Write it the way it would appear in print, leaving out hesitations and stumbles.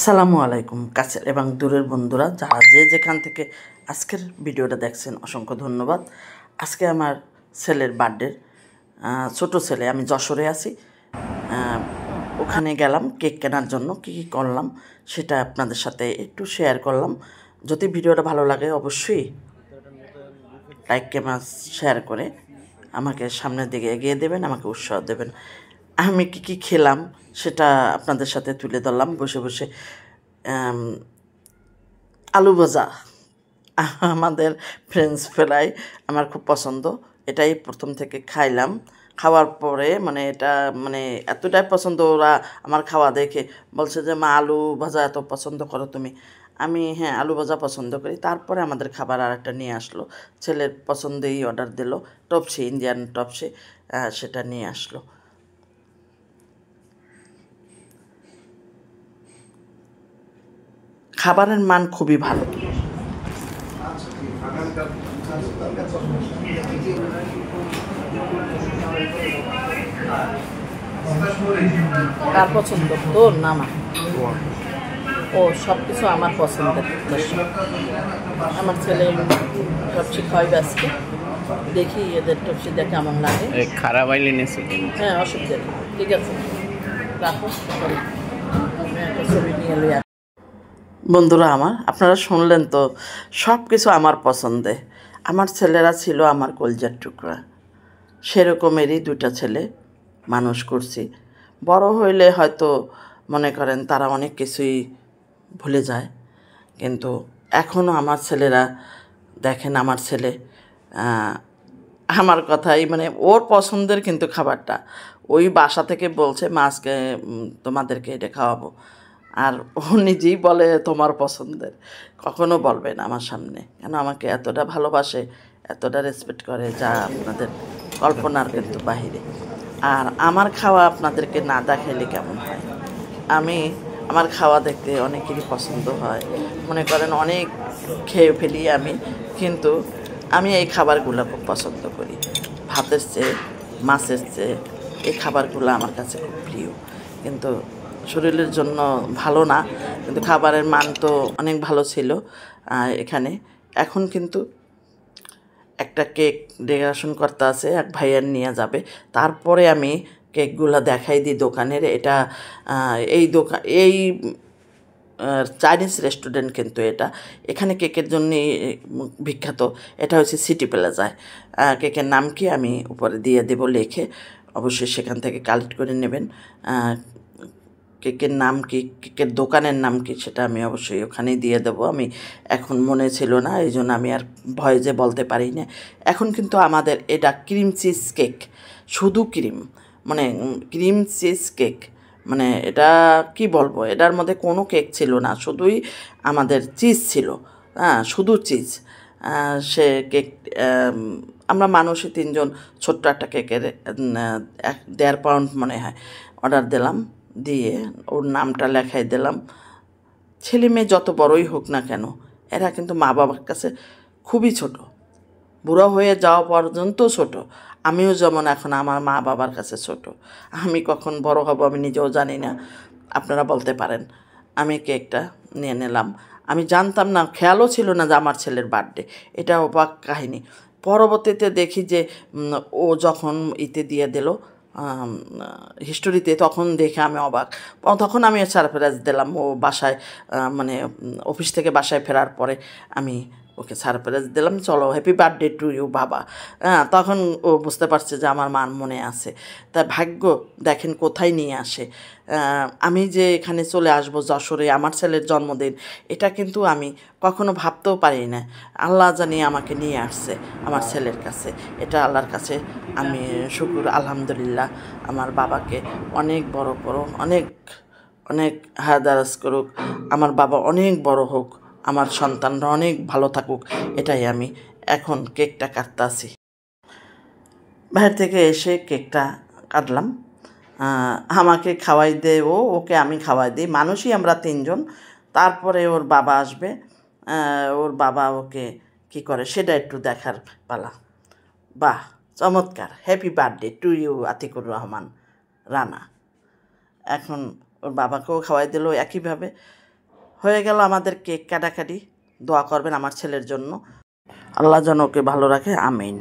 আসসালামু আলাইকুম কাছের এবং দূরের বন্ধুরা যারা যে যেখান থেকে আজকের ভিডিওটা দেখছেন অসংখ্য ধন্যবাদ। আজকে আমার ছেলের বার্থডে, ছোট ছেলে, আমি যশোরে আছি, ওখানে গেলাম কেক কেনার জন্য। কী কী করলাম সেটা আপনাদের সাথে একটু শেয়ার করলাম। যদি ভিডিওটা ভালো লাগে অবশ্যই লাইক কমেন্ট শেয়ার করে আমাকে সামনের দিকে এগিয়ে দেবেন, আমাকে উৎসাহ দেবেন। আমি কী খেলাম সেটা আপনাদের সাথে তুলে ধরলাম বসে বসে। আলু ভাজা, আমাদের ফ্রেঞ্চ ফ্রাই আমার খুব পছন্দ। এটাই প্রথম থেকে খাইলাম। খাওয়ার পরে এটা এতটাই পছন্দ, ওরা আমার খাওয়া দেখে বলছে যে মা আলু ভাজা এত পছন্দ করো তুমি। আমি হ্যাঁ, আলু ভাজা পছন্দ করি। তারপরে আমাদের খাবার আর একটা নিয়ে আসলো, ছেলের পছন্দেই অর্ডার দিল, টপসি, ইন্ডিয়ান টপসি, সেটা নিয়ে আসলো। খাবারের মান খুবই ভালো। কার পছন্দ? তোর না আমার? ও সব কিছু আমার পছন্দের। আমার ছেলে টপসি খাওয়াইবে আজকে, দেখি এদের টপসি দেখে কেমন লাগে। খারাপ আইলে নিয়েছি। হ্যাঁ, অসুবিধা নেই, ঠিক আছে, রাখো। একটা ছবি নিয়ে লই। বন্ধুরা আমার, আপনারা শুনলেন তো, সব কিছু আমার পছন্দে। আমার ছেলেরা ছিল আমার কলজার টুকরা, সেরকমেরই দুইটা ছেলে মানুষ করছি। বড় হইলে হয়তো মনে করেন তারা অনেক কিছুই ভুলে যায়, কিন্তু এখনও আমার ছেলেরা, দেখেন আমার ছেলে আমার কথাই ওর পছন্দের কিন্তু খাবারটা ওই বাসা থেকে বলছে মা আজকে তোমাদেরকে এটা খাওয়াবো, আর ও নিজেই বলে তোমার পছন্দের। কখনো বলবে না আমার সামনে, কেন আমাকে এতটা ভালোবাসে, এতটা রেসপেক্ট করে, যা আপনাদের কল্পনার কিন্তু বাহিরে। আর আমার খাওয়া আপনাদেরকে না দেখাইলে কেমন হয়? আমার খাওয়া দেখতে অনেকেরই পছন্দ হয়, মনে করেন অনেক খেয়ে ফেলি আমি, কিন্তু আমি এই খাবারগুলো খুব পছন্দ করি। ভাতের চেয়ে, মাছের চেয়ে এই খাবারগুলো আমার কাছে খুব প্রিয়। কিন্তু শরীরের জন্য ভালো না, কিন্তু খাবারের মান তো অনেক ভালো ছিল এখানে। এখন কিন্তু একটা কেক ডেকোরেশন করতে আছে, এক ভাইয়ার নিয়ে যাবে, তারপরে আমি কেকগুলো দেখাই দিই দোকানের। এটা এই চাইনিজ রেস্টুরেন্ট, কিন্তু এখানে কেকের জন্যই বিখ্যাত। এটা হচ্ছে সিটি প্লাজায়। কেকের নাম কি আমি উপরে দিয়ে দেবো লিখে, অবশ্যই সেখান থেকে কালেক্ট করে নেবেন। কেকের নাম কি, কেকের দোকানের নাম কি, সেটা আমি অবশ্যই ওখানেই দিয়ে দেবো। আমি এখন মনে ছিল না, এই জন্য আমি আর ভয়েসে বলতে পারি না। এখন কিন্তু আমাদের এটা ক্রিম চিজ কেক, শুধু ক্রিম, ক্রিম চিজ কেক, এটা কি বলবো, এটার মধ্যে কোনো কেক ছিল না, শুধুই আমাদের চিজ ছিল। হ্যাঁ, শুধু চিজ। সে কেক আমরা মানুষই তিনজন, ছোট্ট একটা কেকের 1.5 পাউন্ড মনে হয় অর্ডার দিলাম, দিয়ে ওর নামটা লেখাই দিলাম। ছেলে মেয়ে যত বড়ই হোক না কেন, এরা কিন্তু মা বাবার কাছে খুবই ছোট, বুড়ো হয়ে যাওয়া পর্যন্ত ছোট। আমিও যেমন এখন আমার মা বাবার কাছে ছোট। আমি কখন বড় হব আমি নিজেও জানি না, আপনারা বলতে পারেন। আমি কেকটা নিয়ে নিলাম। আমি জানতাম না, খেয়ালও ছিল না যে আমার ছেলের বার্থডে। এটা অবাক কাহিনী। পরবর্তীতে দেখি যে ও যখন দিয়ে দিল হিস্টোরিতে, তখন দেখে আমি অবাক। তখন আমি সারপ্রাইজ দিলাম। ও বাসায় অফিস থেকে বাসায় ফেরার পরে আমি ওকে সারপ্রাইজ দিলাম, চলো হ্যাপি বার্থডে টু ইউ বাবা। তখন ও বুঝতে পারছে যে আমার মার মনে আছে। তাই ভাগ্য দেখেন কোথায় নিয়ে আসে। আমি যে এখানে চলে আসবো যশোরে, আমার ছেলের জন্মদিন, এটা কিন্তু আমি কখনো ভাবতেও পারি না। আল্লাহ জানিয়ে আমাকে নিয়ে আসছে আমার ছেলের কাছে। এটা আল্লাহর কাছে আমি শুকর, আলহামদুলিল্লাহ। আমার বাবাকে অনেক বড় করো, অনেক অনেক হায়াদারাজ করুক, আমার বাবা অনেক বড় হোক, আমার সন্তানরা অনেক ভালো থাকুক, এটাই আমি এখন কেকটা কাটতেছি। বাইরে থেকে এসে কেকটা কাটলাম, আমাকে খাওয়াই দেয় ও, ওকে আমি খাওয়াই দিই, মানুষই আমরা তিনজন। তারপরে ওর বাবা আসবে, ওর বাবা ওকে কি করে সেটা একটু দেখার পালা। বাহ, চমৎকার! Happy birthday to you Atikur Rahman Rana. এখন ওর বাবাকেও খাওয়াই দিল একইভাবে। হয়ে গেল আমাদের কেক কাটাকাটি। দোয়া করবেন আমার ছেলের জন্য, আল্লাহ যেন ওকে ভালো রাখে, আমিন।